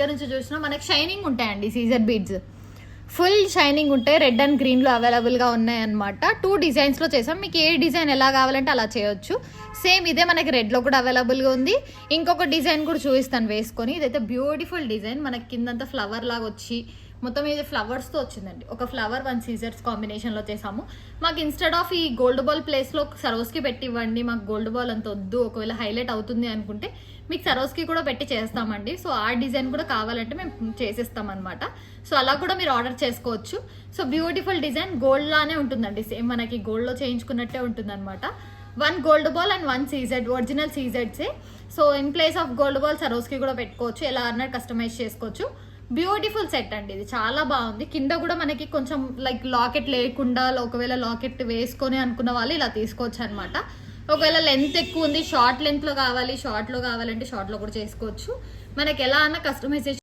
దగ్గర నుంచి చూసినా మనకి షైనింగ్ ఉంటాయండి. సీజర్ బీడ్స్ ఫుల్ షైనింగ్ ఉంటాయి. రెడ్ అండ్ గ్రీన్లో అవైలబుల్గా ఉన్నాయన్నమాట. 2 డిజైన్స్లో చేసాం. మీకు ఏ డిజైన్ ఎలా కావాలంటే అలా చేయొచ్చు. సేమ్ ఇదే మనకి రెడ్లో కూడా అవైలబుల్గా ఉంది. ఇంకొక డిజైన్ కూడా చూపిస్తాను వేసుకొని. ఇదైతే బ్యూటిఫుల్ డిజైన్. మనకి కిందంతా ఫ్లవర్ లాగా వచ్చి మొత్తం ఇది ఫ్లవర్స్తో వచ్చిందండి. ఒక ఫ్లవర్ 1 సీజర్స్ కాంబినేషన్లో చేసాము. మాకు ఇన్స్టెడ్ ఆఫ్ ఈ గోల్డ్ బాల్ ప్లేస్లో సరోస్కి పెట్టి ఇవ్వండి, మాకు గోల్డ్ బాల్ అంత వద్దు, ఒకవేళ హైలైట్ అవుతుంది అనుకుంటే మీకు సరోస్కి కూడా పెట్టి చేస్తామండి. సో ఆ డిజైన్ కూడా కావాలంటే మేము చేసేస్తాం అనమాట. సో అలా కూడా మీరు ఆర్డర్ చేసుకోవచ్చు. సో బ్యూటిఫుల్ డిజైన్ గోల్డ్ లానే ఉంటుందండి. సేమ్ మనకి గోల్డ్లో చేయించుకున్నట్టే ఉంటుంది అనమాట. 1 gold ball and 1 CZ, original సీజెడ్సే. So in place of gold ball Swarovski కూడా పెట్టుకోవచ్చు, ఎలా అన్నట్టు కస్టమైజ్ చేసుకోవచ్చు. బ్యూటిఫుల్ సెట్ అండి. ఇది చాలా బాగుంది. కింద కూడా మనకి కొంచెం లైక్ లాకెట్ లేకుండా, ఒకవేళ లాకెట్ వేసుకొని అనుకున్న వాళ్ళు ఇలా తీసుకోవచ్చు అనమాట. ఒకవేళ లెంత్ ఎక్కువ ఉంది, షార్ట్ లెంత్లో కావాలి, షార్ట్లో కావాలంటే షార్ట్లో కూడా చేసుకోవచ్చు. మనకి ఎలా అన్న కస్టమైజేషన్